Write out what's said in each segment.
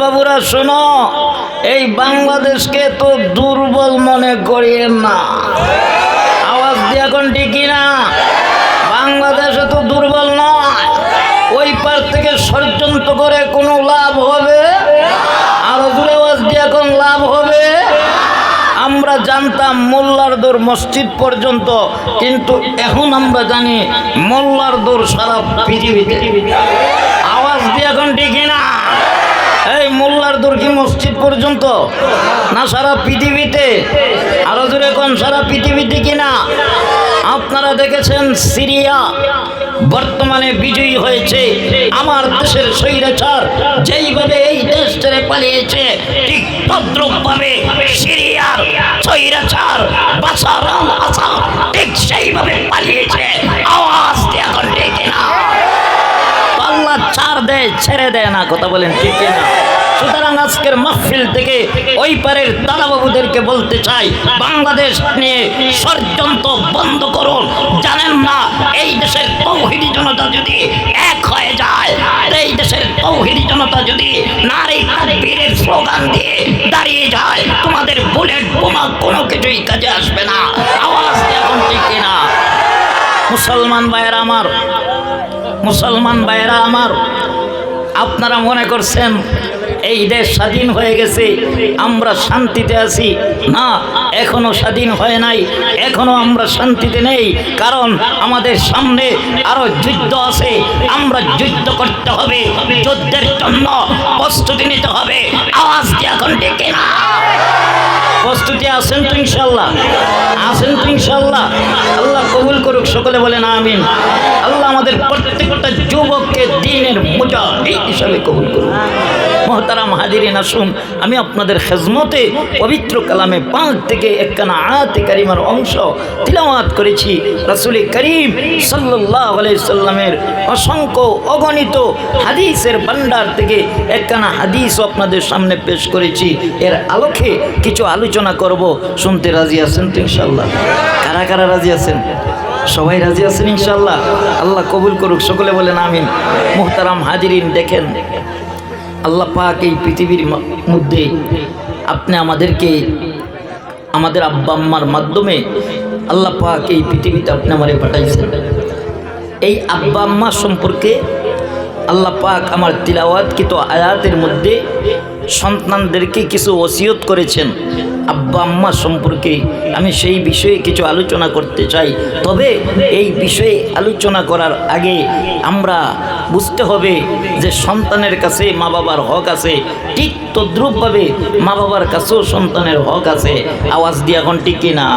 বাবুরা শোনো, এই বাংলাদেশকে তো দুর্বল মনে করিয়েন না। আওয়াজ দিয়ে এখন ঠিকই না, বাংলাদেশে তো দুর্বল নয়। ওই পার থেকে ষড়যন্ত্র করে কোনো লাভ হবে? আরো জোরে আওয়াজ দিয়ে এখন লাভ হবে? আমরা জানতাম মোল্লার দৌড় মসজিদ পর্যন্ত, কিন্তু এখন আমরা জানি মোল্লার দৌড় সারা পৃথিবীতে। আওয়াজ দিয়ে এখন ঠিকই না, এই মোল্লার দৌড় কি মসজিদ পর্যন্ত না সারা পৃথিবীতে? আরো জোরে এখন সারা পৃথিবীতে কিনা? আপনারা দেখেছেন সিরিয়া বর্তমানে বিজয়ী হয়েছে। আমার দেশের স্বৈরাচার যেইভাবে এই দেশ ছেড়ে পালিয়েছে, ঠিক তদ্রুপভাবে সিরিয়ার স্বৈরাচার বাশার আল আসাদ ঠিক সেইভাবে পালিয়েছে। আওয়াজ দিয়ে এখন ঠিক না? আল্লাহ ছাড় দেয়, ছেড়ে দেয় না। কথা বলেন ঠিক না? সুতরাং আজকের মাহফিল থেকে ওই পারের দাদাবাবুদেরকে বলতে চাই, বাংলাদেশ নিয়ে ষড়যন্ত্র বন্ধ করুন। জানেন না এই দেশের তৌহিদি জনতা যদি এক হয়ে যায়, এই দেশের তৌহিদি জনতা যদি নারী তাকবীরের স্লোগান দিয়ে দাঁড়িয়ে যায়, তোমাদের বুলেট বোমা কোনো কিছুই কাজে আসবে না। আওয়াজ এখন ঠিক না? মুসলমান ভাইয়েরা আমার, মুসলমান ভাইয়েরা আমার, আপনারা মনে করছেন এই দেশ স্বাধীন হয়ে গেছে, আমরা শান্তিতে আছি। না, এখনো স্বাধীন হয় নাই, এখনো আমরা শান্তিতে নেই। কারণ আমাদের সামনে আরো যুদ্ধ আছে, আমরা যুদ্ধ করতে হবে, যুদ্ধের জন্য প্রস্তুতি নিতে হবে। আওয়াজ দিয়ে এখন ডেকে না? প্রস্তুতি আছেন তো ইনশাল্লাহ? আছেন তো ইনশাল্লাহ? আল্লাহ কবুল করুক, সকলে বলেন আমিন। আল্লাহ আমাদের প্রত্যেকটা যুবককে দ্বীনের মুজাহিদ হিসাবে কবুল করুন। মোহতারাম হাজিরিন, আসুন আমি আপনাদের খেজমতে পবিত্র কালামে পাক থেকে একখানা আয়াতে কারিমার অংশ তিলাওয়াত করেছি। রাসূল করিম সাল্লাল্লাহু আলাইহি সাল্লামের অসংখ্য অগণিত হাদিসের ভান্ডার থেকে একখানা হাদিসও আপনাদের সামনে পেশ করেছি। এর আলোকে কিছু আলোচনা করব। শুনতে রাজি আছেন তো ইনশাআল্লাহ? কারা কারা রাজি আছেন? সবাই রাজি আছেন ইনশাআল্লাহ? আল্লাহ কবুল করুক, সকলে বলেন আমিন। মুহতারাম হাজিরিন, দেখেন আল্লাহ পাক এই পৃথিবীর মধ্যে আপনি আমাদেরকে আমাদের আব্বা আম্মার মাধ্যমে আল্লাহ পাক এই পৃথিবীতে আপনি আমারে পাঠাইছেন। এই আব্বা আম্মা সম্পর্কে আল্লাহ পাক আমার তিলাওয়াতকৃত আয়াতের মধ্যে সন্তানদেরকে কিছু ওসিয়ত করেছেন। আব্বা আম্মা সম্পর্কে আমি সেই বিষয়ে কিছু আলোচনা করতে চাই। তবে এই বিষয়ে আলোচনা করার আগে আমরা বুঝতে হবে যে সন্তানের কাছে মা বাবার হক আছে, ঠিক তদ্রূপভাবে মা বাবার কাছেও সন্তানের হক আছে। আওয়াজ দিয়ে এখন ঠিক না?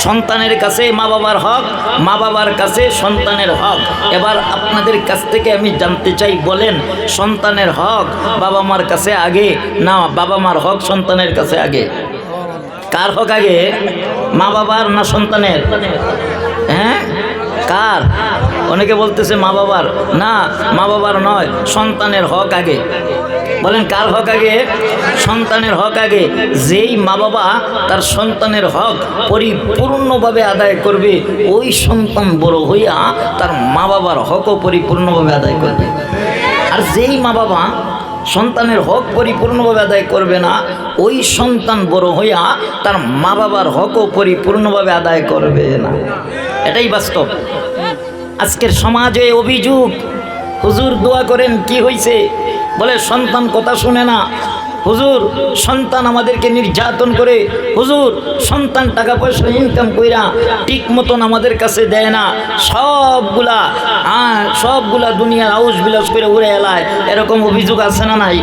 সন্তানের কাছে মা বাবার হক, মা বাবার কাছে সন্তানের হক। এবার আপনাদের কাছ থেকে আমি জানতে চাই, বলেন সন্তানের হক বাবা মার কাছে আগে না বাবা মার হক সন্তানের কাছে আগে? কার হক আগে, মা বাবার না সন্তানের? হ্যাঁ, কার? অনেকে বলতেছে মা বাবার। না, মা বাবার নয়, সন্তানের হক আগে। বলেন কার হক আগে? সন্তানের হক আগে। যেই মা বাবা তার সন্তানের হক পরিপূর্ণভাবে আদায় করবে, ওই সন্তান বড় হইয়া তার মা বাবার হকও পরিপূর্ণভাবে আদায় করবে। আর যেই মা বাবা সন্তানের হক পরিপূর্ণভাবে আদায় করবে না, ওই সন্তান বড় হইয়া তার মা বাবার হকও পরিপূর্ণভাবে আদায় করবে না। এটাই বাস্তব। আজকের সমাজে অভিযোগ, হুজুর দোয়া করেন, কি হয়েছে? বলে সন্তান কথা শুনে না, হুজুর সন্তান আমাদেরকে নির্যাতন করে, হুজুর সন্তান টাকা পয়সা ইনকাম কইরা ঠিক মতন আমাদের কাছে দেয় না, সবগুলা দুনিয়ার আউস বিলাস করে উড়ে এলায়। এরকম অভিযোগ আছে না নাই?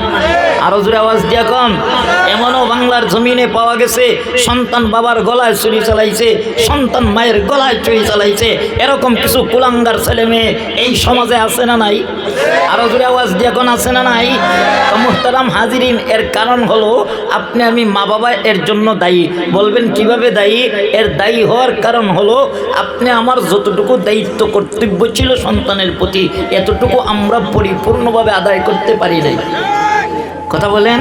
আরো জোরে আওয়াজ দিয়া কম। এমনও বাংলার জমিনে পাওয়া গেছে সন্তান বাবার গলায় ছুরি চালাইছে, সন্তান মায়ের গলায় ছুরি চালাইছে। এরকম কিছু কুলাঙ্গার ছেলে মেয়ে এই সমাজে আছে না নাই? আরো জোরে আওয়াজ দিয়া কোন আছে না নাই? মুহতারাম হাজিরিন, এর কারণ হলো আপনি আমি মা বাবা এর জন্য দায়ী। বলবেন কিভাবে দায়ী? এর দায়ী হওয়ার কারণ হলো আপনি আমার যতটুকু দায়িত্ব কর্তব্য ছিল সন্তানের প্রতি, এতটুকু আমরা পরিপূর্ণভাবে আদায় করতে পারি নাই। কথা বলেন।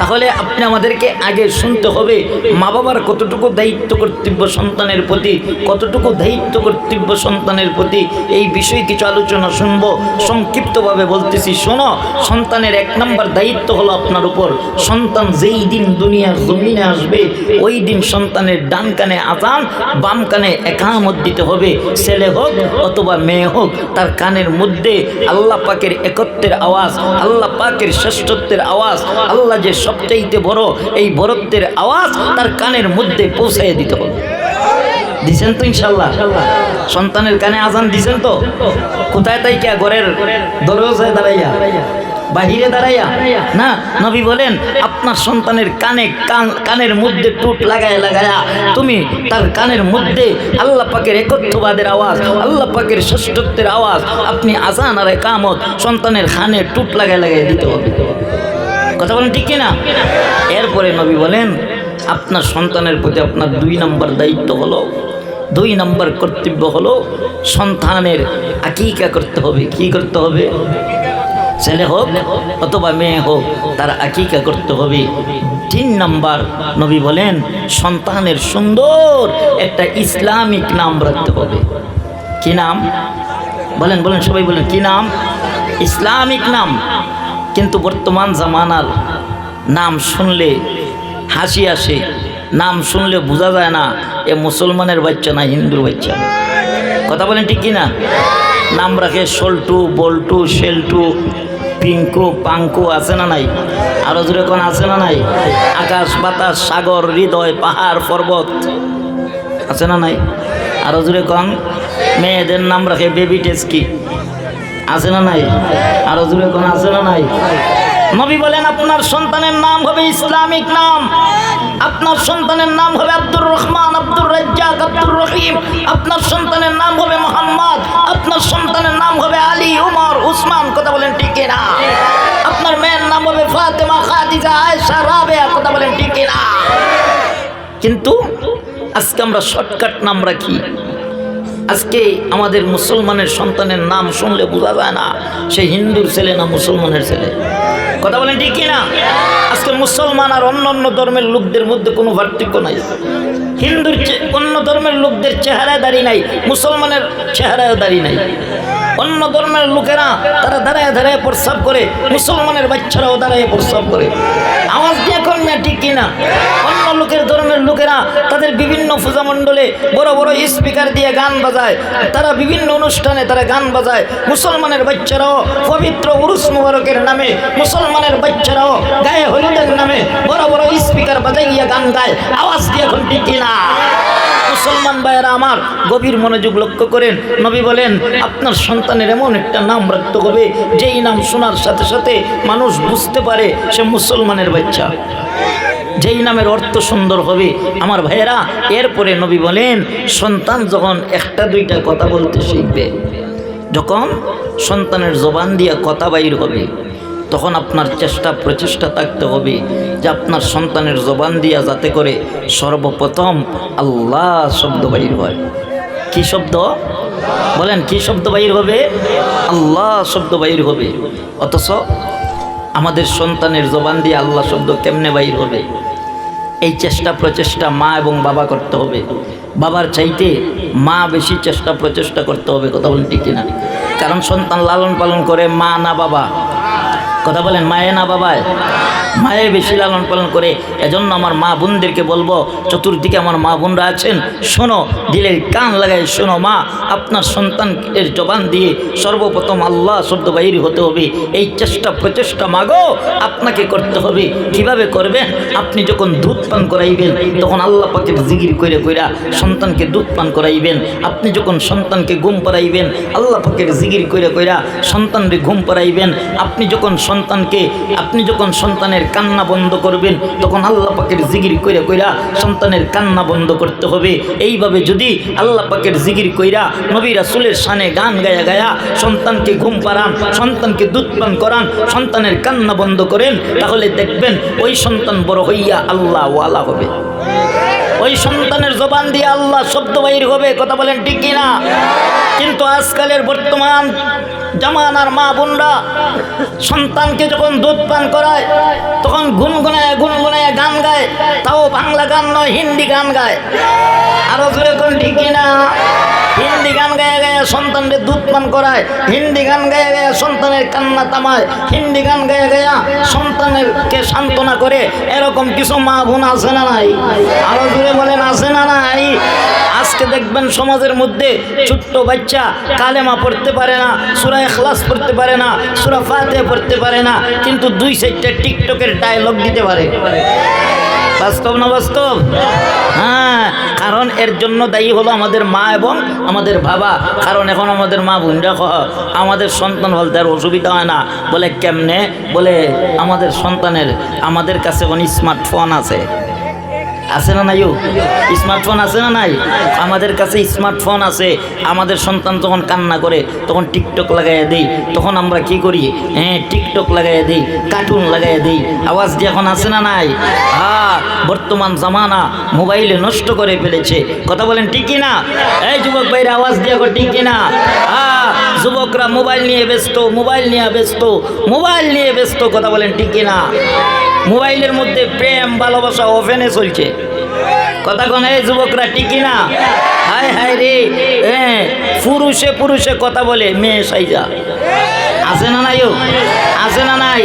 তাহলে আপনি আমাদেরকে আগে শুনতে হবে মা বাবার কতটুকু দায়িত্ব কর্তব্য সন্তানের প্রতি, কতটুকু দায়িত্ব কর্তব্য সন্তানের প্রতি, এই বিষয়ে কিছু আলোচনা শুনবো। সংক্ষিপ্তভাবে বলতেছি, শোনো। সন্তানের 1 নম্বর দায়িত্ব হলো আপনার উপর, সন্তান যেই দিন দুনিয়ার জমিনে আসবে ওই দিন সন্তানের ডান কানে আযান, বাম কানে ইকামত দিতে হবে। ছেলে হোক অথবা মেয়ে হোক, তার কানের মধ্যে আল্লাহ পাকের একত্বের আওয়াজ, আল্লাহ পাকের শ্রেষ্ঠত্বের আওয়াজ, আল্লাহ যে সবচাইতে বড়, এই বড়ত্বের আওয়াজ তার কানের মধ্যে পৌঁছাইয়ে দিতে হবে। দিছেন তো ইনশাল্লাহ? সন্তানের কানে আজান দিছেন তো? কোথায় তাই কে? ঘরের দরজায় দাঁড়াইয়া, বাহিরে দাঁড়াইয়া না? নবী বলেন আপনার সন্তানের কানের মধ্যে টুট লাগায়া তুমি তার কানের মধ্যে আল্লাহ পাকের একত্ববাদের আওয়াজ, আল্লাহ পাকের শ্রেষ্ঠত্বের আওয়াজ, আপনি আজান আর ইকামত সন্তানের কানে টুট লাগায় দিতে হবে। কথা বলেন ঠিক কিনা? এরপরে নবী বলেন আপনার সন্তানের প্রতি আপনার 2 নম্বর দায়িত্ব হলো, 2 নম্বর কর্তব্য হলো সন্তানের আকিকা করতে হবে। কি করতে হবে? ছেলে হোক অথবা মেয়ে হোক, তার আকিকা করতে হবে। 3 নম্বর নবী বলেন সন্তানের সুন্দর একটা ইসলামিক নাম রাখতে হবে। কি নাম? বলেন বলেন, সবাই বলেন কি নাম? ইসলামিক নাম। কিন্তু বর্তমান জামানার নাম শুনলে হাসি আসে, নাম শুনলে বোঝা যায় না এ মুসলমানের বাচ্চা না হিন্দুর বাচ্চা। কথা বলেন ঠিক কিনা? নাম রাখে সল্টু, বল্টু, শেল্টু, পিঙ্কু, পাঙ্কু, আছে না নাই? আরো জোরে কোন আছে না নাই? আকাশ বাতাস সাগর হৃদয় পাহাড় পর্বত, আছে না নাই? আরো জোরে কোন। মেয়েদের নাম রাখে বেবি টেস্কি, আছে না নাই? আরো জোরে কোন আছে না নাই? নবী বলেন আপনার সন্তানের নাম হবে ইসলামিক নাম। আপনার সন্তানের নাম হবে আব্দুর রহমান, আব্দুর রাজ্জাক, আব্দুর রহিম। আপনার সন্তানের নাম হবে মোহাম্মদ। আপনার সন্তানের নাম হবে আলী, উমর, উসমান। কথা বলেন ঠিক না? আপনার মেয়ের নাম হবে ফাতেমা, খাদিজা, আয়েশা, রাবেয়া। কথা বলেন ঠিক না? কিন্তু আজকে আমরা শর্টকাট নাম রাখি। আজকে আমাদের মুসলমানের সন্তানের নাম শুনলে বোঝা যায় না সে হিন্দুর ছেলে না মুসলমানের ছেলে। কথা বলেন ঠিক কিনা? আজকে মুসলমান আর অন্য ধর্মের লোকদের মধ্যে কোনো পার্থক্য নাই। হিন্দুর অন্য ধর্মের লোকদের চেহারায় দাঁড়িয়ে নাই, মুসলমানের চেহারায় দাঁড়িয়ে নাই। অন্য ধর্মের লোকেরা তারা দাঁড়ায় দাঁড়ায় প্রস্রাব করে, মুসলমানের বাচ্চারাও দাঁড়ায় প্রস্রাব করে। আওয়াজ দিয়ে এখন না ঠিক কিনা? অন্য লোকের ধর্মের লোকেরা তাদের বিভিন্ন পূজা মণ্ডলে বড় বড় স্পিকার দিয়ে গান বাজায়, তারা বিভিন্ন অনুষ্ঠানে তারা গান বাজায়। মুসলমানের বাচ্চারাও পবিত্র উরুস মুবারকের নামে, মুসলমানের বাচ্চারাও গায়ে হলুদের নামে বড় বড় স্পিকার বাজাইয়া গান গায়। আওয়াজ দিয়ে এখন ঠিক কিনা? মুসলমান ভাইয়েরা আমার, গভীর মনোযোগ লক্ষ্য করেন। নবী বলেন আপনার সন্তানের এমন একটা নাম রাখতে হবে যেই নাম শোনার সাথে সাথে মানুষ বুঝতে পারে সে মুসলমানের বাচ্চা, যেই নামের অর্থ সুন্দর হবে। আমার ভাইয়েরা, এরপরে নবী বলেন সন্তান যখন 1-2টা কথা বলতে শিখবে, যখন সন্তানের জবান দিয়ে কথা বাইর হবে, তখন আপনার প্রচেষ্টা থাকতে হবে যে আপনার সন্তানের জবান দিয়া যাতে করে সর্বপ্রথম আল্লাহ শব্দ বাইর হয়। কি শব্দ? বলেন কি শব্দ বাইর হবে? আল্লাহ শব্দ বাইর হবে। অথচ আমাদের সন্তানের জবান দিয়ে আল্লাহ শব্দ কেমনে বাইর হবে? এই প্রচেষ্টা মা এবং বাবা করতে হবে। বাবার চাইতে মা বেশি প্রচেষ্টা করতে হবে। কথা বলেন ঠিক কিনা? কারণ সন্তান লালন পালন করে মা না বাবা। কথা বলেন মায়ে না বাবায়? মায়ে বেশি লালন পালন করে। এজন্য আমার মা বোনদেরকে বলবো, চতুর্দিকে আমার মা বোনরা আছেন, শোনো, দিলের কান লাগায় শোনো। মা, আপনার সন্তানের জবান দিয়ে সর্বপ্রথম আল্লাহ শব্দ বাইর হতে হবে। এই প্রচেষ্টা মাগো আপনাকে করতে হবে। কিভাবে করবেন? আপনি যখন দুধ পান করাইবেন তখন আল্লাহ পাকের জিকির কইরা কইরা সন্তানকে দুধ পান করাইবেন। আপনি যখন সন্তানকে ঘুম পাড়াইবেন আল্লাহ পাকের জিকির কইরা কইরা সন্তানকে ঘুম পাড়াইবেন। আপনি যখন সন্তানের কান্না বন্ধ করবেন তখন আল্লাহ পাকের জিকির কইরা কইরা সন্তানের কান্না বন্ধ করতে হবে। এইভাবে যদি আল্লাহ পাকের জিকির কইরা নবী রাসূলের শানে গান গায়া গায়া সন্তানকে ঘুম পাড়ান, সন্তানকে দুধ পান করান, সন্তানের কান্না বন্ধ করেন, তাহলে দেখবেন ওই সন্তান বড় হইয়া আল্লাহ ওয়ালা হবে। ওই সন্তানের জবান দিয়ে আল্লাহ শব্দ বাইর হবে। কথা বলেন ঠিক কিনা? কিন্তু আজকালের বর্তমান জামানার মা বোনরা সন্তানকে যখন দুধ পান করায় তখন গুনগুনায় গান গায়, তাও বাংলা গান নয়, হিন্দি গান গায়। আরো জোরে কোন ঠিক না? হিন্দি গান গায়ে গায়ে সন্তানদের দুধ পান করায়, হিন্দি গান গায়ে গায়ে সন্তানের কান্না থামায়, হিন্দি গান গায়ে গায়ে সন্তানেরকে সান্ত্বনা করে। এরকম কিছু মা বোন আছে না নাই? আরো জোরে বলেন আছে না নাই? আজকে দেখবেন সমাজের মধ্যে ছোট্ট বাচ্চা কালেমা পড়তে পারে না, সূরা ইখলাস পড়তে পারে না, সূরা ফাতিহা পড়তে পারে না, কিন্তু 2-4টা টিকটকের ডায়লগ দিতে পারে। বাস্তব না বাস্তব? হ্যাঁ, কারণ এর জন্য দায়ী হলো আমাদের মা এবং আমাদের বাবা। কারণ এখন আমাদের মা বোনরা আমাদের সন্তান বলতে আর অসুবিধা হয় না। বলে কেমনে? বলে আমাদের সন্তানের আমাদের কাছে এখন স্মার্টফোন আছে। আছে না নাই? স্মার্টফোন আছে না নাই? আমাদের কাছে স্মার্টফোন আছে। আমাদের সন্তান যখন কান্না করে তখন টিকটক লাগাইয়া দিই, তখন আমরা কি করি? হ্যাঁ, টিকটক লাগাইয়া দিই, কার্টুন লাগাইয়া দিই। আওয়াজ দিয়ে এখন আছে না নাই? হ্যাঁ, বর্তমান জামানা মোবাইলে নষ্ট করে ফেলেছে। কথা বলেন ঠিক না? এই যুবক ভাইরা আওয়াজ দিয়ে ঠিক না? হ্যাঁ, যুবকরা মোবাইল নিয়ে ব্যস্ত, মোবাইল নিয়ে ব্যস্ত, মোবাইল নিয়ে ব্যস্ত। কথা বলেন ঠিক না? মোবাইলের মধ্যে প্রেম ভালোবাসা ওপেনে চলছে। কথা কোন এই যুবকরা ঠিক না? হায় হায় রে, হ্যাঁ, পুরুষে কথা বলে মেয়ে সাইজা। আছে না নাই? আছে না নাই?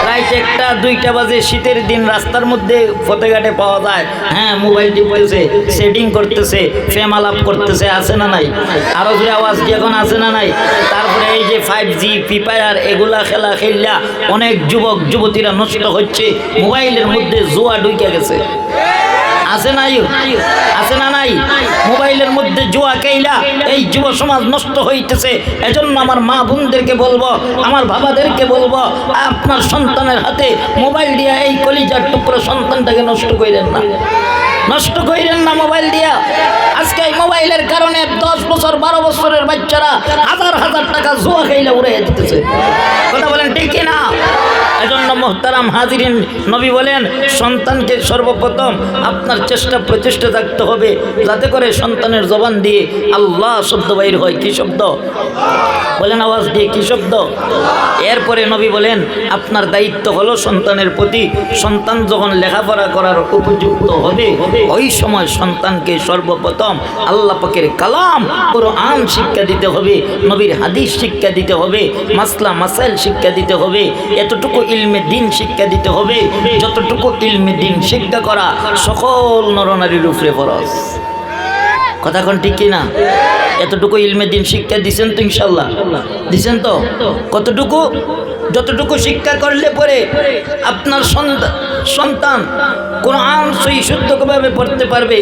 রাইট 1টা-2টা বাজে শীতের দিন রাস্তার মধ্যে ফতেঘাটে পাওয়া যায়। হ্যাঁ, মোবাইল টিপতেছে, সেটিং করতেছে, প্রেম আলাপ করতেছে। আছে না নাই? আরো জোরে আওয়াজ দিয়ে এখন আছে না নাই? তারপরে এই যে 5G ফ্রি ফায়ার এগুলা খেললা অনেক যুবক যুবতীরা নষ্ট হচ্ছে। মোবাইলের মধ্যে জুয়া ঢুকে গেছে। আছে নাই? আছে না নাই? মোবাইলের মধ্যে জুয়া খেলা এই যুব সমাজ নষ্ট হইতেছে। এজন্য আমার মা বোনদেরকে বলবো, আমার বাবাদেরকে বলবো, আপনার সন্তানের হাতে মোবাইল দিয়া এই কলিজার টুকরো সন্তানটাকে নষ্ট কইরেন না, নষ্ট কইরেন না মোবাইল দিয়া। আজকে এই মোবাইলের কারণে 10 বছর 12 বছরের বাচ্চারা হাজার হাজার টাকা জুয়া খেলা উড়ে দিতেছে। কথা বলেন ঠিক না? এজন্য মোহতারাম হাজিরিন, নবী বলেন সন্তানকে সর্বপ্রথম আপনার চেষ্টা প্রচেষ্টা থাকতে হবে যাতে করে সন্তানের জবান দিয়ে আল্লাহ শব্দ বাইর হয়। কি শব্দ? বলেন আওয়াজ দিয়ে, কি শব্দ? এরপরে নবী বলেন আপনার দায়িত্ব হলো সন্তানের প্রতি, সন্তান যখন লেখাপড়া করার উপযুক্ত হবে ওই সময় সন্তানকে সর্বপ্রথম আল্লাহ পাকের কালাম কোরআন শিক্ষা দিতে হবে, নবীর হাদিস শিক্ষা দিতে হবে, মাসলা মাসাইল শিক্ষা দিতে হবে, এতটুকু ইলমে দিন শিক্ষা দিতে হবে যতটুকু ইলমে দিন শিক্ষা করা সকল নরনারীর উপরে ফরজ। কথা কোন ঠিক কিনা? এতটুকু ইলমে দিন শিক্ষা দিছেন তো? ইনশাল্লাহ দিছেন তো? কতটুকু? যতটুকু শিক্ষা করলে পরে আপনার সন্তান কোরআন সহি শুদ্ধভাবে পড়তে পারবে,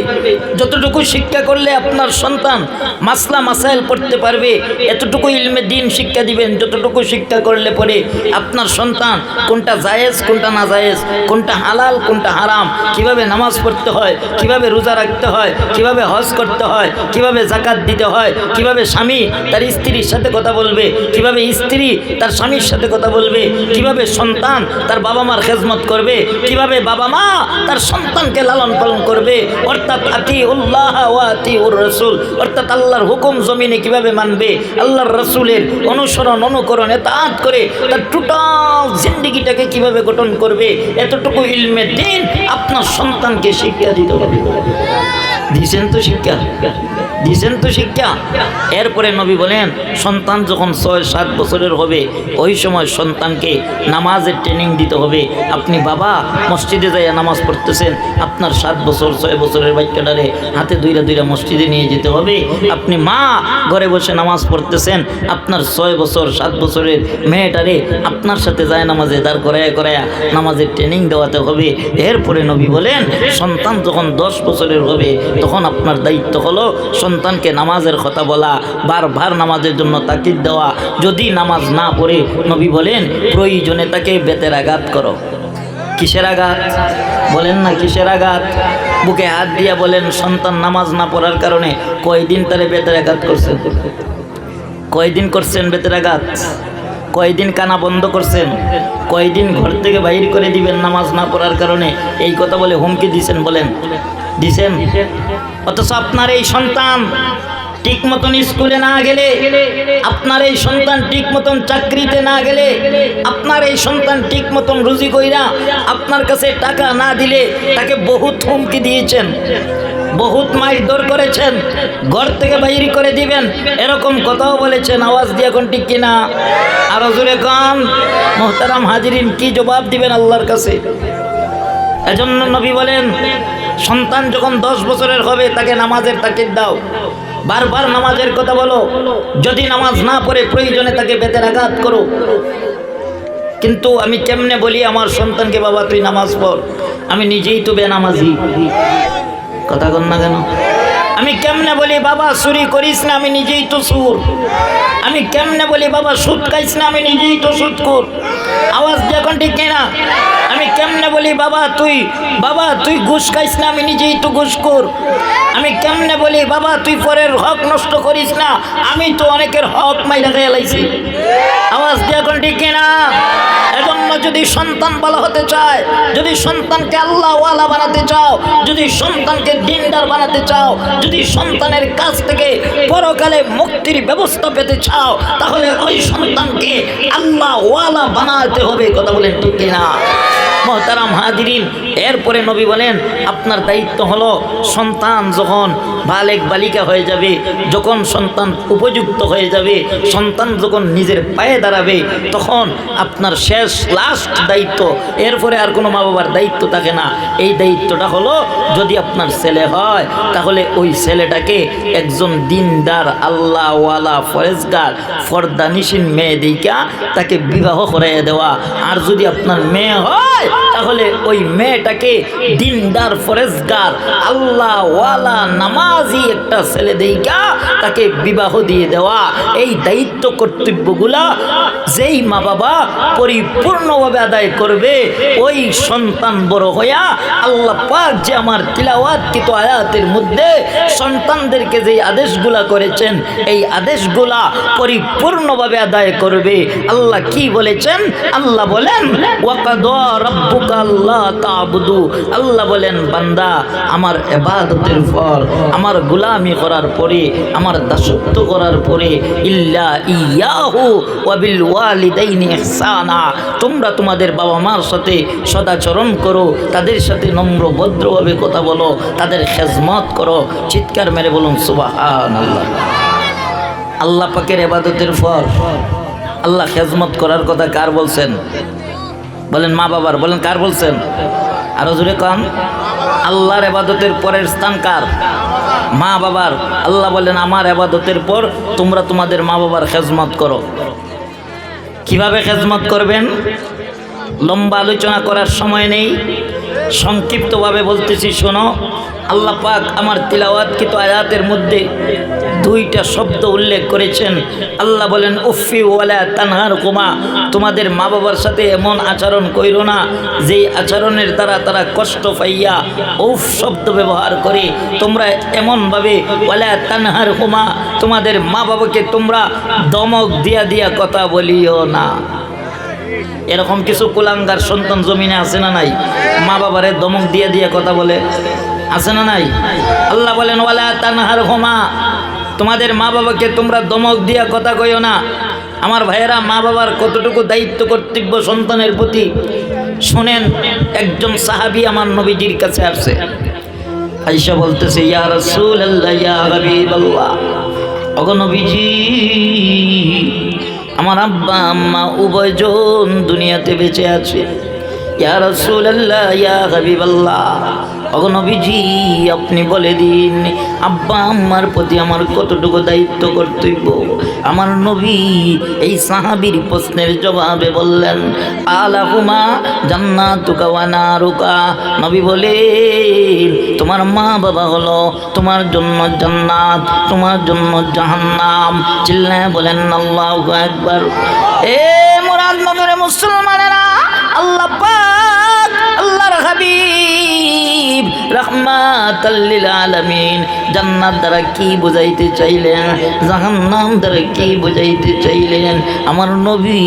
যতটুকু শিক্ষা করলে আপনার সন্তান মাসলা মাসাইল পড়তে পারবে, এতটুকু ইলমে দিন শিক্ষা দিবেন যতটুকু শিক্ষা করলে পরে আপনার সন্তান কোনটা জায়েজ কোনটা না জায়েজ, কোনটা হালাল কোনটা হারাম, কিভাবে নামাজ পড়তে হয়, কিভাবে রোজা রাখতে হয়, কিভাবে হজ করতে হয়, কিভাবে যাকাত দিতে হয়, কিভাবে স্বামী তার স্ত্রীর সাথে কথা বলবে, কিভাবে স্ত্রী তার স্বামীর সাথে কথা বলবে, কিভাবে সন্তান তার বাবা মার খেজমত করবে, কিভাবে বাবা মা তার সন্তানকে লালন পালন করবে, অর্থাৎ আতিউল্লাহ ওয়া আতিউর রাসূল, অর্থাৎ আল্লাহর হুকুম জমিনে কিভাবে মানবে, আল্লাহর রাসূলের অনুসরণ অনুকরণ ইতাআত করে তার টোটাল জিন্দেগিটাকে কিভাবে গঠন করবে, এতটুকু ইলমে দ্বীন আপনার সন্তানকে শিক্ষা দিতে হবে। দিছেন তো শিক্ষা? দিছেন তো শিক্ষা? এরপরে নবী বলেন সন্তান যখন 6-7 বছরের হবে ওই সময় সন্তানকে নামাজের ট্রেনিং দিতে হবে। আপনি বাবা মসজিদে যাইয়া নামাজ পড়তেছেন, আপনার 7 বছর 6 বছরের বাচ্চাটারে হাতে দুইরা মসজিদে নিয়ে যেতে হবে। আপনি মা ঘরে বসে নামাজ পড়তেছেন, আপনার 6 বছর 7 বছরের মেয়েটারে আপনার সাথে যায় নামাজে দাঁড় করায়া নামাজের ট্রেনিং দেওয়াতে হবে। এরপরে নবী বলেন সন্তান যখন 10 বছরের হবে তখন আপনার দায়িত্ব হলো সন্তানকে নামাজের কথা বলা, বারবার নামাজের জন্য তাকিদ দেওয়া। যদি নামাজ না পড়ে নবী বলেন প্রয়োজনে তাকে বেতের আঘাত করো। কিসের আঘাত? বলেন না কিসের আঘাত? বুকে হাত দিয়া বলেন সন্তান নামাজ না পড়ার কারণে কয়দিন তারে বেতের আঘাত করছেন? কয়দিন করছেন বেতের আঘাত? কয়দিন কানা বন্ধ করছেন? কয়দিন ঘর থেকে বাইর করে দিবেন নামাজ না পড়ার কারণে? এই কথা বলে হুমকি দিছেন? বলেন দিছেন? অথচ আপনার এই সন্তান ঠিক মতন স্কুলে না গেলে, আপনার এই সন্তান ঠিক মতন চাকরিতে না গেলে, আপনার এই সন্তান ঠিক মতন রুজি কইরা আপনার কাছে টাকা না দিলে তাকে বহুত হুমকি দিয়েছেন, বহুত মারধর করেছেন, ঘর থেকে বাইরে করে দিবেন, এরকম কথাও বলেছেন। আওয়াজ দিয়ে এখন ঠিক কিনা? আরো জোরে কান। মোহতারাম হাজিরিন, কি জবাব দিবেন আল্লাহর কাছে? এজন্য নবী বলেন, সন্তান যখন 10 বছরের হবে তাকে নামাজের তাকিদ দাও, বারবার নামাজের কথা বলো, যদি নামাজ না পড়ে প্রয়োজনে তাকে বেতের আঘাত করো। কিন্তু আমি কেমনে বলি আমার সন্তানকে, বাবা তুই নামাজ পড়, আমি নিজেই তো বেনামাজি, কথা কন না কেন? আমি কেমনে বলি বাবা চুরি করিস না, আমি নিজেই তো সুর। আমি কেমনে বলি বাবা সুদ খাইস না, আমি নিজেই তো সুদখোর। আওয়াজ দিয়ে এখন ঠিক কিনা? আমি কেমনে বলি বাবা তুই ঘুষ খাইস না, আমি নিজেই তো ঘুষখোর। আমি কেমনে বলি বাবা তুই পরের হক নষ্ট করিস না, আমি তো অনেকের হক মাইরা খেয়ে লাইছি। আওয়াজ দিয়ে এখন ঠিক কিনা? এজন্য যদি সন্তান ভালো হতে চায়, যদি সন্তানকে আল্লাহওয়ালা বানাতে চাও, যদি সন্তানকে দিনদার বানাতে চাও, যদি সন্তানের কাছ থেকে পরকালে মুক্তির ব্যবস্থা পেতে চাও, তাহলে ওই সন্তানকে আল্লাহওয়ালা বানাতে হবে। কথা বলেন ঠিক কিনা? মোহতারাম হাজিরিন, এরপরে নবী বলেন আপনার দায়িত্ব হলো সন্তান যখন বালেক বালিকা হয়ে যাবে, যখন সন্তান উপযুক্ত হয়ে যাবে, সন্তান যখন নিজের পায়ে দাঁড়াবে, তখন আপনার শেষ লাস্ট দায়িত্ব, এরপরে আর কোনো মা বাবার দায়িত্ব থাকে না। এই দায়িত্বটা হলো, যদি আপনার ছেলে হয় তাহলে ওই ছেলেটাকে একজন দিনদার আল্লাহওয়ালা ফরেজগার ফরদানিসীন মেয়ে দিকা তাকে বিবাহ করাইয়া দেওয়া। আর যদি আপনার মেয়ে হয় তাহলে ওই মেয়েটাকে দিনদার ফরেজগার আল্লাহওয়ালা নামাজি একটা ছেলে দিকা তাকে বিবাহ দিয়ে দেওয়া। এই দায়িত্ব কর্তব্যগুলা যেই মা বাবা পরিপূর্ণভাবে আদায় করবে, ওই সন্তান বড় হইয়া আল্লাহ পাক যে আমার তিলাওয়াতকৃত আয়াতের মধ্যে সন্তানদেরকে যে আদেশগুলা করেছেন, এই আদেশগুলা পরিপূর্ণভাবে আদায় করবে। আল্লাহ কি বলেছেন? আল্লাহ বলেন ওয়াকাদা রাব্বুকা আল্লা তা'বুদু, আল্লাহ বলেন বান্দা আমার ইবাদতের ফল, আমার গোলামি করার পরে, আমার দাসত্ব করার পরে, ইল্লা ইয়াহু ওয়া বিল ওয়ালিদাইনি ইহসানা, তোমরা তোমাদের বাবা মার সাথে সদাচরণ করো, তাদের সাথে নম্র ভদ্রভাবে কথা বলো, তাদের খেজমত করো। চিৎকার মেরে বলুন সুবহানাল্লাহ। আল্লাহ পাকের ইবাদতের ফল, আল্লাহ খেজমত করার কথা কার বলছেন? বলেন মা বাবার। বলেন কার বলছেন? আরো জোরে কম। আল্লাহর ইবাদতের পরের স্থান কার? মা বাবার। আল্লাহ বলেন আমার ইবাদতের পর তোমরা তোমাদের মা বাবার খেজমত করো। কিভাবে খেজমত করবেন? লম্বা আলোচনা করার সময় নেই, সংক্ষিপ্তভাবে বলতেছি শোনো। আল্লাহ পাক আমার তিলাওয়াতকৃত আয়াতের মধ্যে 2টা শব্দ উল্লেখ করেছেন। আল্লাহ বলেন উফি ওয়ালা তানহারকুমা, তোমাদের মা বাবার সাথে এমন আচরণ কইরো না যেই আচরণের দ্বারা তারা কষ্ট পাইয়া উফ শব্দ ব্যবহার করে। তোমরা এমনভাবে ওয়ালা তানহারকুমা, তোমাদের মা বাবাকে তোমরা দমক দিয়া দিয়া কথা বলিও না। এরকম কিছু কুলাঙ্গার সন্তান জমিনে আছে না নাই? মা বাবারে দমক দিয়ে দিয়ে কথা বলে, আছে না নাই? আল্লাহ বলেন ওয়ালা তানহারহুমা, তোমাদের মা বাবাকে তোমরা দমক দিয়া কথা কইও না। আমার ভাইয়েরা, মা বাবার কতটুকু দায়িত্ব কর্তব্য সন্তানের প্রতি শুনেন। একজন সাহাবী আমার নবীজির কাছে আসছে, আয়েশা বলতেছে ইয়া রাসূলুল্লাহ ইয়া হাবিবাল্লাহ, ওগো নবীজি আমার আব্বা আম্মা উভয়জন দুনিয়াতে বেঁচে আছে। ইয়া রাসূলুল্লাহ ইয়া হাবিবাল্লাহ, ওগো নবীজি আপনি বলে দিন আব্বা আম্মার প্রতি আমার কতটুকু দায়িত্ব কর্তব্য। আমার নবী এই সাহাবীর প্রশ্নের জবাবে বললেন আলাহুমা জান্নাতুকা ওয়া নারুকা, নবী বলেন তোমার মা বাবা হলো তোমার জন্য জান্নাত, তোমার জন্য জাহান্নাম। চিল্লায় বলেন আল্লাহু আকবার। এ মুরাদ নবীর মুসলমানেরা, আল্লাহ পাক আল্লাহর হাবিব রাহমাতাল লিল আলামিন জান্নাত দ্বারা কি বুঝাইতে চাইলেন, জাহান্নাম দ্বারা কি বুঝাইতে চাইলেন? আমার নবী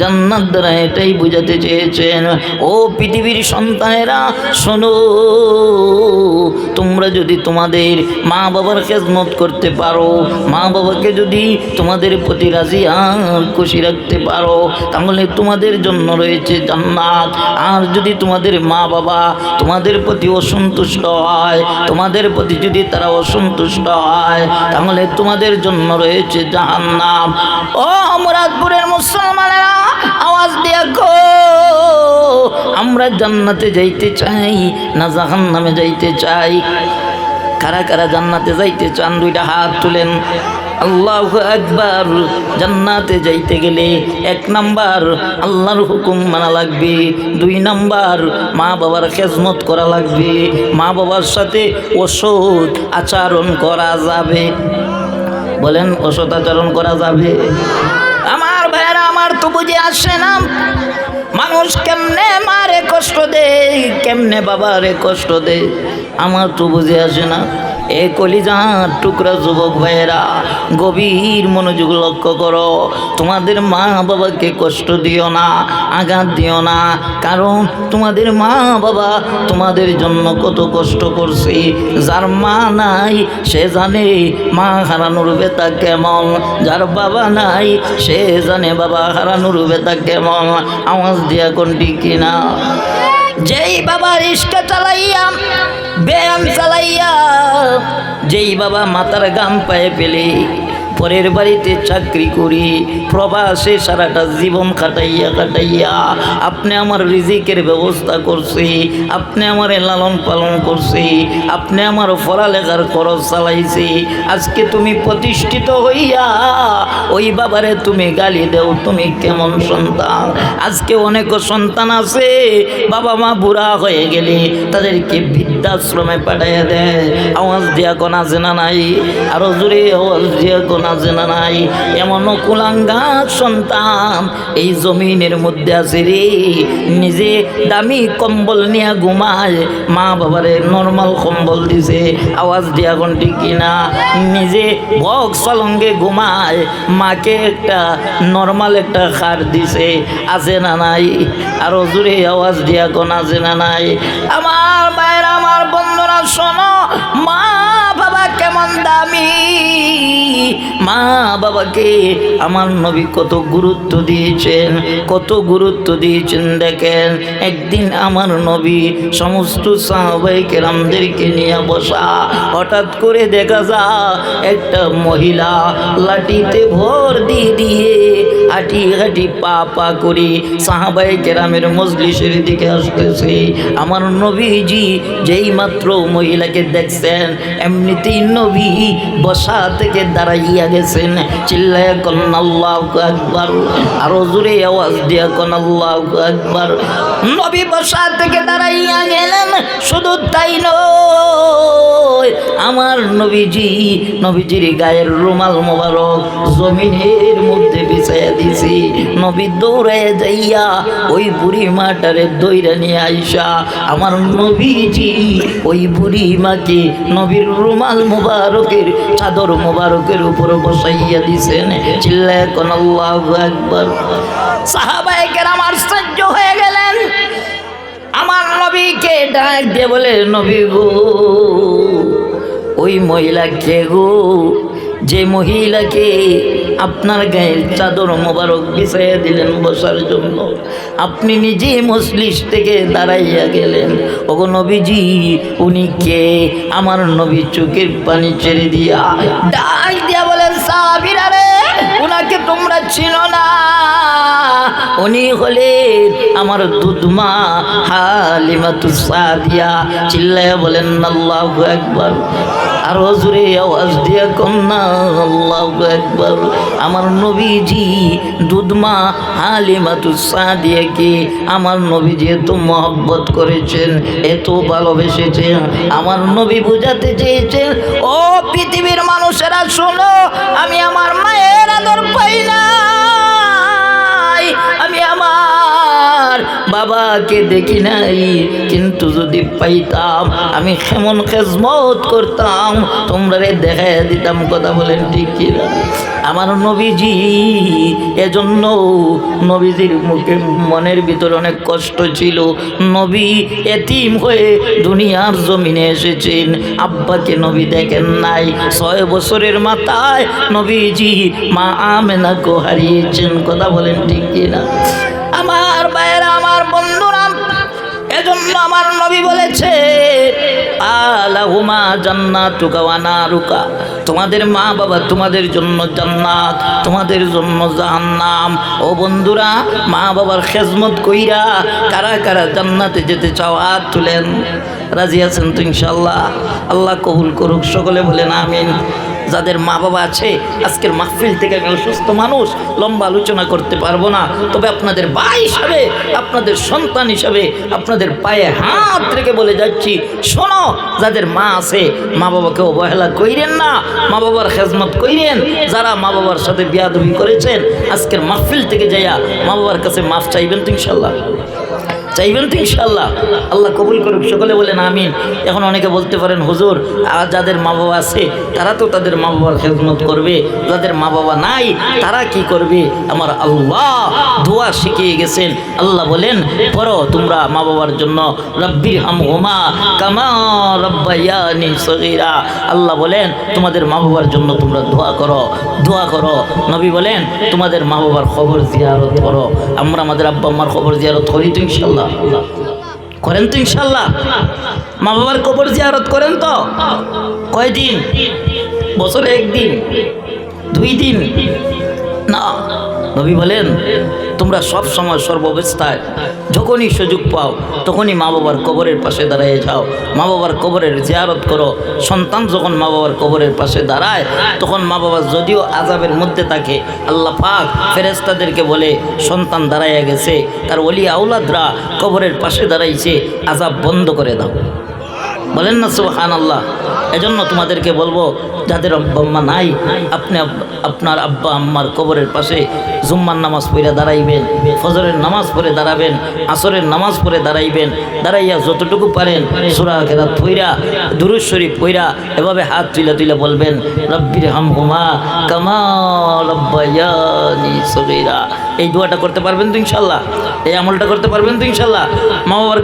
জান্নাত দ্বারা এটাই বুঝাতে চেয়েছেন, ও পৃথিবীর সন্তানেরা শোনো, তোমরা যদি তোমাদের মা বাবার খেদমত করতে পারো, মা বাবাকে যদি তোমাদের প্রতি রাজি আর খুশি রাখতে পারো, তাহলে তোমাদের জন্য রয়েছে জান্নাত। আর যদি তোমাদের মা বাবা তোমাদের প্রতি অসন্তুষ্ট হয়, তোমাদের প্রতি যদি তারা অসন্তুষ্ট হয়, তাহলে তোমাদের জন্য রয়েছে জাহান্নাম। ও মুরাদপুরের মুসলমানেরা, আওয়াজ দিয়ে কো, আমরা জান্নাতে যাইতে চাই না জাহান্নামে যাইতে চাই? কারা কারা জান্নাতে যাইতে চান দুইটা হাত তুলেন। আল্লাহু আকবার। জান্নাতে যাইতে গেলে 1 নাম্বার আল্লাহর হুকুম মানা লাগবে, 2 নাম্বার মা বাবার খেদমত করা লাগবে, মা বাবার সাথে অসৎ আচরণ করা যাবে। বলেন, অসৎ আচরণ করা যাবে? আমার ভাইয়েরা, আমার তো বুঝে আসে না মানুষ কেমনে মারে কষ্ট দেয়, কেমনে বাবারে কষ্ট দেয়, আমার তো বুঝে আসে না। এ কলিজার টুকরা যুবক ভাইয়েরা, গভীর মনোযোগ লক্ষ্য করো। তোমাদের মা বাবাকে কষ্ট দিও না, আঘাত দিও না, কারণ তোমাদের মা বাবা তোমাদের জন্য কত কষ্ট করছে। যার মা নাই সে জানে মা হারানোর ব্যথা কেমন, যার বাবা নাই সে জানে বাবা হারানোর ব্যথা কেমন। আওয়াজ দিয়া কোন ঠিক কিনা? যেই বাবা রিস্কা চালাইয়া, ব্যায়াম চালাইয়া, যেই বাবা মাথার গাম পায়ে ফেলে পরের বাড়িতে চাকরি করি, প্রবাসে সারাটা জীবন কাটাইয়া আপনি আমার রিজিকের ব্যবস্থা করছি, আপনি আমার লালন পালন করছি, আপনি আমার পড়ালেখার খরচ চালাইছি। আজকে তুমি প্রতিষ্ঠিত হইয়া ওই বাবারে তুমি গালি দেও, তুমি কেমন সন্তান? আজকে অনেক সন্তান আছে বাবা মা বুড়া হয়ে গেলে তাদেরকে বৃদ্ধাশ্রমে পাঠাইয়া দেয়। আওয়াজ দিয়া কোন আছে না নাই? আরো জোরে আওয়াজ দিয়া কোন আছে না নাই? এমন কুলাঙ্গার সন্তান এই জমিনের মধ্যে আছে রে, নিজে দামি কম্বল নিয়ে ঘুমায়, মা বাবারে নর্মাল কম্বল দিছে। আওয়াজ দিয়া কোন ঠিক কিনা? নিজে ভোগ সলঙ্গে ঘুমায়, মাকে একটা নর্মাল একটা খার দিছে। আছে না নাই? আরো জোরে আওয়াজ দিয়া কোন আছে না নাই? আমার মায়ের, আমার বন্ধুরা শোনো, মা বাবা কেমন দামি, মা বাবাকে আমার নবী কত গুরুত্ব দিয়েছেন, কত গুরুত্ব দিয়েছেন। দেখেন, একদিন আমার নবী সমস্ত সাহাবায়ে কেরামদেরকে নিয়ে বসা, হঠাৎ করে দেখা যায় একটা মহিলা লাঠিতে ভর দিয়ে হাঁটি হাঁটি পা পা করে সাহাবায়ে কেরামের মজলিসের দিকে আসতেছে। আমার নবীজি যেই মাত্র মহিলাকে দেখছেন, এমনিতেই নবী বসা থেকে দাঁড়াইয়া গেছেন। চিল্লায়া কোন আল্লাহু আকবার। আরো জোরে আওয়াজ দিয়া কোন আল্লাহু আকবার। নবী বসা থেকে দাঁড়াইয়া গেলেন। শুধু তাই নয়, আমার নবীজির গায়ের রুমাল মোবারক জমিনের মধ্যে বিছাইয়া দিছি। নবী দৌড়াইয়া যাইয়া ওই বুড়ি মাটারে দইরা নিয়ে আইসা আমার নবীজি ওই বুড়ি মাকে নবীর রুমাল মোবারকের চাদর মোবারকের উপর বসাইয়া দিছেন। চিল্লায়া কোন আল্লাহু আকবার। সাহাবায়ে কেরাম আশ্চর্য হয়ে গেলেন। আমার নবীকে ডাক দিয়ে বলে, নবী গো, ওই মহিলা কে গো, যে মহিলাকে আপনার গায়ের চাদর মোবারক বিছাইয়া দিলেন বসার জন্য, আপনি নিজে মজলিস থেকে দাঁড়াইয়া গেলেন। ওগো নবীজি, উনি কে? আমার নবী চোখের পানি ছেড়ে দিয়া ডাক দিয়া বলেন, সাহাবীরা রে, উনাকে তোমরা চিনো না? উনি হলেন আমার দুধমা হালিমাতুস সাদিয়া। চিল্লায়া বলেন আল্লাহু আকবার। আরো জোরে আওয়াজ দিয়া কন্যা আল্লাহু আকবার। আমার নবীজি দুধমা হালিমাতুস সাদিয়াকে আমার নবীজি এত মহব্বত করেছেন, এত ভালোবেসেছেন। আমার নবী বুঝাতে চেয়েছেন, ও পৃথিবীর মানুষেরা শোনো, আমি আমার মায়ের আদর পাই না, আমি আমার বাবাকে দেখি নাই, কিন্তু যদি পাইতাম আমি কেমন খেজমত করতাম তোমরা দেখাই দিতাম। কথা বলেন ঠিক কিনা? আমার নবীজি, এজন্য নবীজির মুখে মনের ভিতরে অনেক কষ্ট ছিল। নবী এতিম হয়ে দুনিয়ার জমিনে এসেছেন, আব্বাকে নবী দেখেন নাই। 6 বছরের মাথায় নবীজি মা আমেনাকে হারিয়েছেন। কথা বলেন ঠিক কিনা? আমার ভাইয়েরা, আমার বন্ধুরা, এজন্য আমার নবী বলেছে আলাহুমা জান্নাতুকা ওয়া নারুকা, তোমাদের মা বাবা তোমাদের জন্য জান্নাত, তোমাদের জন্য জাহান্নাম। ও বন্ধুরা, মা বাবার খেজমত কইরা কারা কারা জান্নাতে যেতে চাও হাত তুলেন। রাজি আছেন তো ইনশাআল্লাহ? আল্লাহ কবুল করুক, সকলে বলেন আমিন। যাদের মা বাবা আছে, আজকের মাহফিল থেকে আমি অসুস্থ মানুষ, লম্বা আলোচনা করতে পারবো না, তবে আপনাদের ভাই হিসাবে, আপনাদের সন্তান হিসাবে আপনাদের পায়ে হাত রেখে বলে যাচ্ছি, শোনো, যাদের মা আছে মা বাবাকে অবহেলা কইরেন না, মা বাবার খেজমত কইরেন। যারা মা বাবার সাথে বিয়াদবি করেছেন, আজকের মাহফিল থেকে যাইয়া মা বাবার কাছে মাফ চাইবেন তো ইনশাল্লাহ? চাইবেন তো ইনশাল্লাহ? আল্লাহ কবুল করুক, সকলে বলেন আমিন। এখন অনেকে বলতে পারেন হুজুর, আর যাদের মা বাবা আছে তারা তো তাদের মা বাবার খেদমত করবে, যাদের মা বাবা নাই তারা কি করবে? আমার আল্লাহ দোয়া শিখিয়ে গেছেন। আল্লাহ বলেন, পড়ো তোমরা মা বাবার জন্য, রব্বির হামহুমা কামা রব্বায়ানি সগীরা। আল্লাহ বলেন তোমাদের মা বাবার জন্য তোমরা দোয়া করো, দোয়া করো। নবী বলেন তোমাদের মা বাবার খবর জিয়ারত করো। আমরা আমাদের আব্বা আম্মার খবর জিয়ারত করি তো ইনশাল্লাহ? করেন তো ইনশাল্লাহ? মা বাবার কবর জিয়ারত করেন তো? কয়দিন? বছরে 1 দিন, 2 দিন না। নবী বলেন তোমরা সব সময় সর্বাবস্থায় যখনই সুযোগ পাও তখনই মা বাবার কবরের পাশে দাঁড়িয়ে যাও, মা বাবার কবরের জিয়ারত করো। সন্তান যখন মা বাবার কবরের পাশে দাঁড়ায়, তখন মা বাবা যদিও আযাবের মধ্যে থাকে, আল্লাহ পাক ফেরেশতাদেরকে বলে সন্তান দাঁড়াইয়া গেছে, তার ওলি আওলাদরা কবরের পাশে দাঁড়াইছে, আযাব বন্ধ করে দাও। বলেন না সুবহানাল্লাহ? এজন্য তোমাদেরকে বলবো, যাদের আব্বা আম্মা নাই, আপনি আপনার আব্বা আম্মার কবরের পাশে জুম্মার নামাজ পড়ে দাঁড়াইবেন, ফজরের নামাজ পড়ে দাঁড়াবেন, আসরের নামাজ পড়ে দাঁড়াইবেন। দাঁড়াইয়া যতটুকু পারেন সূরা কেরাত পড়া, দুরূদ শরীফ পড়া, এভাবে হাত তুলে তুলে বলবেন, রব্বির হামহুমা কামা রব্বায়ানি সগীরা। এই দোয়াটা করতে পারবেন তো ইনশাল্লাহ? এই আমলটা করতে পারবেন তো ইনশাল্লাহ? মা বাবার